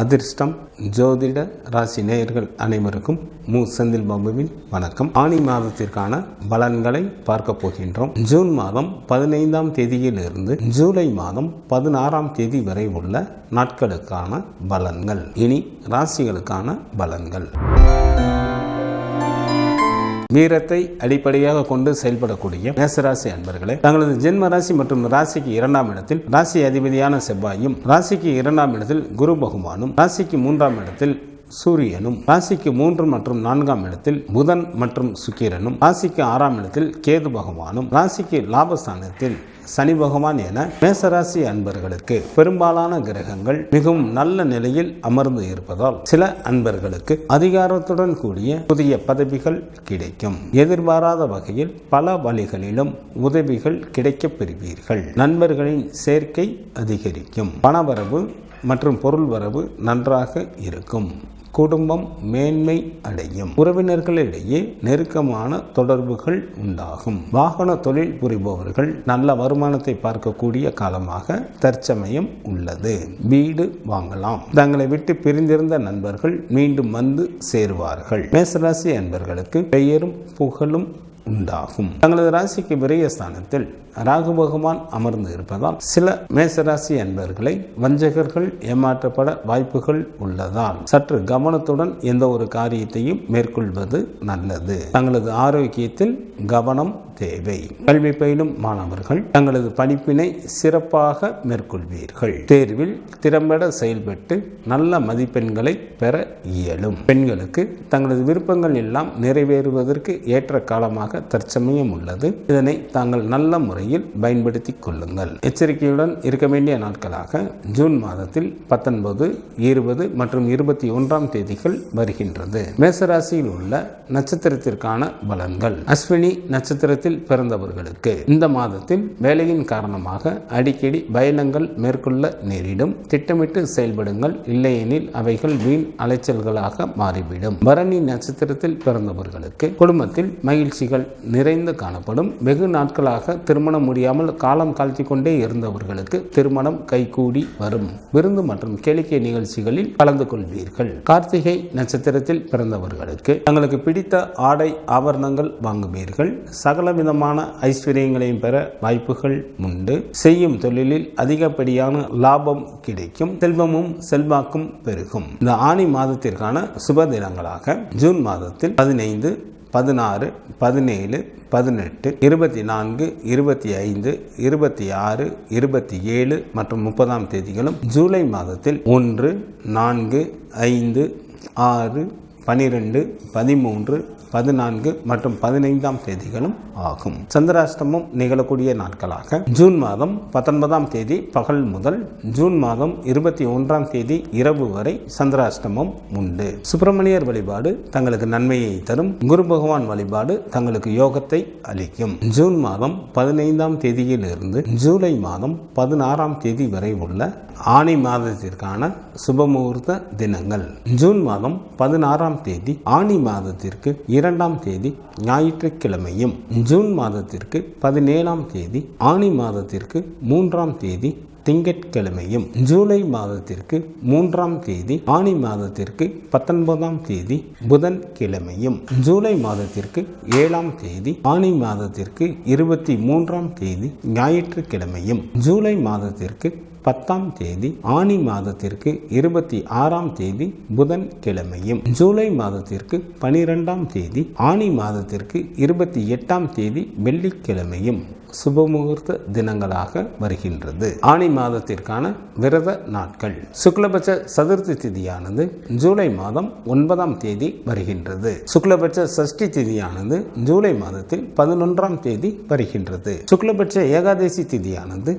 அதிர்ஷ்டம் ஜோதிட ராசி நேயர்கள் அனைவருக்கும் செந்தில் பாபுவின் வணக்கம். ஆனி மாதத்திற்கான பலன்களை பார்க்க போகின்றோம். ஜூன் மாதம் 15ஆம் தேதியிலிருந்து ஜூலை மாதம் 16ஆம் தேதி வரை உள்ள நாட்களுக்கான பலன்கள். இனி ராசிகளுக்கான பலன்கள். வீரத்தை அடிப்படையாக கொண்டு செயல்படக்கூடிய மேசராசி அன்பர்களே, தங்களது ஜென்ம ராசி மற்றும் ராசிக்கு 2ஆம் இடத்தில் ராசி அதிபதியான செவ்வாயும், ராசிக்கு 2ஆம் இடத்தில் குரு பகவானும், ராசிக்கு 3ஆம் இடத்தில் சூரியனும், ராசிக்கு 3 மற்றும் 4ஆம் இடத்தில் புதன் மற்றும் சுக்கிரனும், ராசிக்கு 6ஆம் இடத்தில் கேது பகவானும், ராசிக்கு லாபஸ்தானத்தில் சனி பகவான் என மேசராசி அன்பர்களுக்கு பெரும்பாலான கிரகங்கள் மிகவும் நல்ல நிலையில் அமர்ந்து இருப்பதால் சில அன்பர்களுக்கு அதிகாரத்துடன் கூடிய புதிய பதவிகள் கிடைக்கும். எதிர்பாராத வகையில் பல வழிகளிலும் உதவிகள் கிடைக்கப் பெறுவீர்கள். நண்பர்களின் சேர்க்கை அதிகரிக்கும். பணவரவு மற்றும் பொருள் வரவு நன்றாக இருக்கும். குடும்பம் மேன்மை அடையும். உறவினர்களிடையே நெருக்கமான தொடர்புகள் உண்டாகும். வாகன தொழில் புரிபவர்கள் நல்ல வருமானத்தை பார்க்கக்கூடிய காலமாக தற்சமயம் உள்ளது. வீடு வாங்கலாம். தங்களை விட்டு பிரிந்திருந்த நண்பர்கள் மீண்டும் வந்து சேருவார்கள். மேசராசி அன்பர்களுக்கு பெயரும் புகழும் உண்டாகும். தங்களது ராசிக்கு விரயஸ்தானத்தில் ராகு பகவான் அமர்ந்து இருப்பதால் சில மேசராசி அன்பர்களை வஞ்சகர்கள் ஏமாற்றப்பட வாய்ப்புகள் உள்ளதால் சற்று கவனத்துடன் எந்த ஒரு காரியத்தையும் மேற்கொள்வது நல்லது. தங்களது ஆரோக்கியத்தில் கவனம் தேவை. கல்வி பயிலும் மாணவர்கள் தங்களது படிப்பினை சிறப்பாக மேற்கொள்வீர்கள். தேர்வில் திறம்பட செயல்பட்டு நல்ல மதிப்பெண்களை பெற இயலும். பெண்களுக்கு தங்களது விருப்பங்கள் எல்லாம் நிறைவேறுவதற்கு ஏற்ற காலமாக தற்சமயம் உள்ளது. இதனை தாங்கள் நல்ல முறையில் பயன்படுத்திக் கொள்ளுங்கள். எச்சரிக்கையுடன் இருக்க வேண்டிய நாட்களாக ஜூன் மாதத்தில் 19, 20 மற்றும் 21ஆம் தேதிகள் வருகின்றது. மேசராசியில் உள்ள நட்சத்திரத்திற்கான பலன்கள். அஸ்வினி நட்சத்திரத்தில் பிறந்தவர்களுக்கு இந்த மாதத்தில் வேலையின் காரணமாக அடிக்கடி பயணங்கள் மேற்கொள்ள நேரிடும். திட்டமிட்டு செயல்படுங்கள், இல்லையெனில் அவைகள் வீண் அலைச்சல்களாக மாறிவிடும். பரணி நட்சத்திரத்தில் பிறந்தவர்களுக்கு குடும்பத்தில் மகிழ்ச்சிகள் நிறைந்து காணப்படும். வெகு நாட்களாக திருமணம் முடியாமல் காலம் காழ்த்தி கொண்டே இருந்தவர்களுக்கு திருமணம் கைகூடி வரும். விருந்து மற்றும் கேளிக்கை நிகழ்ச்சிகளில் கலந்து கொள்வீர்கள். கார்த்திகை நட்சத்திரத்தில் பிறந்தவர்களுக்கு தங்களுக்கு பிடித்த ஆடை ஆபரணங்கள் வாங்குவீர்கள். சகல விதமான ஐஸ்வர்யங்களையும் பெற வாய்ப்புகள் உண்டு. செய்யும் தொழிலில் அதிகப்படியான லாபம் கிடைக்கும். செல்வமும் செல்வாக்கும் பெருகும். இந்த ஆனி மாதத்திற்கான சுப தினங்களாக ஜூன் மாதத்தில் 15, 16, 17, 18, 24, 25, 26, 27 மற்றும் 30ஆம் தேதிகளும், ஜூலை மாதத்தில் 1, 4, 5, 6, 12, 13, 14 மற்றும் 15ஆம் தேதிகளும் ஆகும். சந்திராஷ்டமம் நிகழக்கூடிய நாட்களாக ஜூன் மாதம் 19ஆம் தேதி பகல் முதல் ஜூன் மாதம் 21ஆம் தேதி இரவு வரை சந்திராஷ்டமம் உண்டு. சுப்பிரமணியர் வழிபாடு தங்களுக்கு நன்மையை தரும். குரு பகவான் வழிபாடு தங்களுக்கு யோகத்தை அளிக்கும். ஜூன் மாதம் 15ஆம் தேதியிலிருந்து ஜூலை மாதம் 16ஆம் தேதி வரை உள்ள ஆனி மாதத்திற்கான சுபமுகூர்த்த தினங்கள். ஜூன் மாதம் 16ஆம் தேதி ஆனி மாதத்திற்கு 2ஆம் தேதி ஞாயிற்றுக்கிழமையும், ஜூன் மாதத்திற்கு 17ஆம் தேதி ஆனி மாதத்திற்கு 3ஆம் தேதி திங்கட்கிழமையும், ஜூலை மாதத்திற்கு 3ஆம் தேதி ஆனி மாதத்திற்கு 19ஆம் தேதி புதன் கிழமையும், ஜூலை மாதத்திற்கு 7ஆம் தேதி ஆனி மாதத்திற்கு 23ஆம் தேதி ஞாயிற்றுக்கிழமையும், ஜூலை மாதத்திற்கு 10ஆம் தேதி ஆனி மாதத்திற்கு 26ஆம் தேதி புதன் கிழமையும், ஜூலை மாதத்திற்கு 12ஆம் தேதி ஆனி மாதத்திற்கு 28ஆம் தேதி வெள்ளிக்கிழமையும் சுபமுகூர்த்த தினங்களாக வருகின்றது. ஆனி மாதத்திற்கான விரத நாட்கள். சுக்லபட்ச சதுர்த்தி திதியானது ஜூலை மாதம் 9ஆம் தேதி வருகின்றது. சுக்லபட்ச சஷ்டி திதியானது ஜூலை மாதத்தில் 11ஆம் தேதி வருகின்றது. சுக்லபட்ச ஏகாதசி திதியானது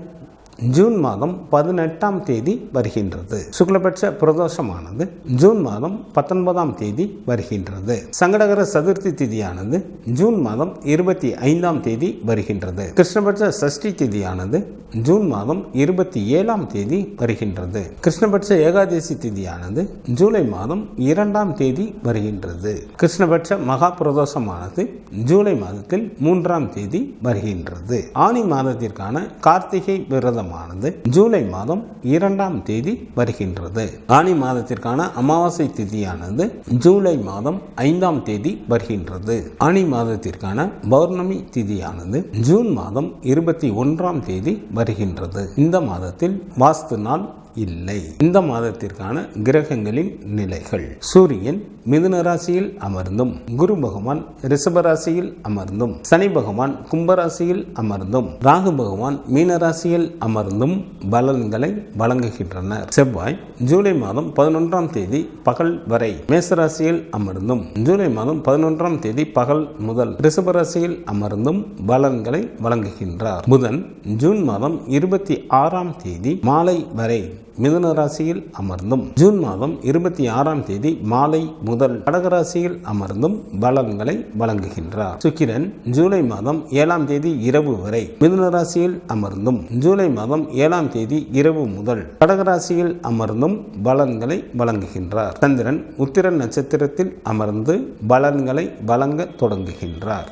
ஜூன் மாதம் 18ஆம் தேதி வருகின்றது. சுக்லபட்ச பிரதோஷமானது ஜூன் மாதம் 19ஆம் தேதி வருகின்றது. சங்கடகர சதுர்த்தி திதியானது ஜூன் மாதம் 25ஆம் தேதி வருகின்றது. கிருஷ்ணபட்ச சஷ்டி திதியானது ஜூன் மாதம் 27ஆம் தேதி வருகின்றது. கிருஷ்ணபட்ச ஏகாதசி திதியானது ஜூலை மாதம் 2ஆம் தேதி வருகின்றது. கிருஷ்ணபட்ச மகா பிரதோஷமானது ஜூலை மாதத்தில் 3ஆம் தேதி வருகின்றது. ஆனி மாதத்திற்கான கார்த்திகை விரதம் மாதமானது ஜூலை மாதம் 2ஆம் தேதி வருகின்றது. ஆனி மாதத்திற்கான அமாவாசை திதியானது ஜூலை மாதம் 5ஆம் தேதி வருகின்றது. ஆனி மாதத்திற்கான பௌர்ணமி திதியானது ஜூன் மாதம் 21ஆம் தேதி வருகின்றது. இந்த மாதத்தில் வாஸ்து நாள் இல்லை. இந்த மாதத்திற்கான கிரகங்களின் நிலைகள்: சூரியன் மிதுன ராசியில் அமர்ந்தும், குரு பகவான் ரிஷப ராசியில் அமர்ந்தும், சனி பகவான் கும்பராசியில் அமர்ந்தும், ராகு பகவான் மீன ராசியில் அமர்ந்தும் பலன்களை வழங்குகின்றனர். செவ்வாய் ஜூலை மாதம் 11ஆம் தேதி பகல் வரை மேசராசியில் அமர்ந்தும், ஜூலை மாதம் 11ஆம் தேதி பகல் முதல் ரிஷப ராசியில் அமர்ந்தும் பலன்களை வழங்குகின்றார். புதன் ஜூன் மாதம் 26ஆம் தேதி மாலை வரை மிதுன ராசியில் அமர்ந்தும், ஜூன் மாதம் 26ஆம் தேதி மாலை முதல் கடகராசியில் அமர்ந்தும் பலன்களை வழங்குகின்றார். சுக்கிரன் ஜூலை மாதம் 7ஆம் தேதி இரவு வரை மிதுன ராசியில் அமர்ந்தும், ஜூலை மாதம் 7ஆம் தேதி இரவு முதல் கடகராசியில் அமர்ந்தும் பலன்களை வழங்குகின்றார். சந்திரன் உத்திர நட்சத்திரத்தில் அமர்ந்து பலன்களை வழங்க தொடங்குகின்றார்.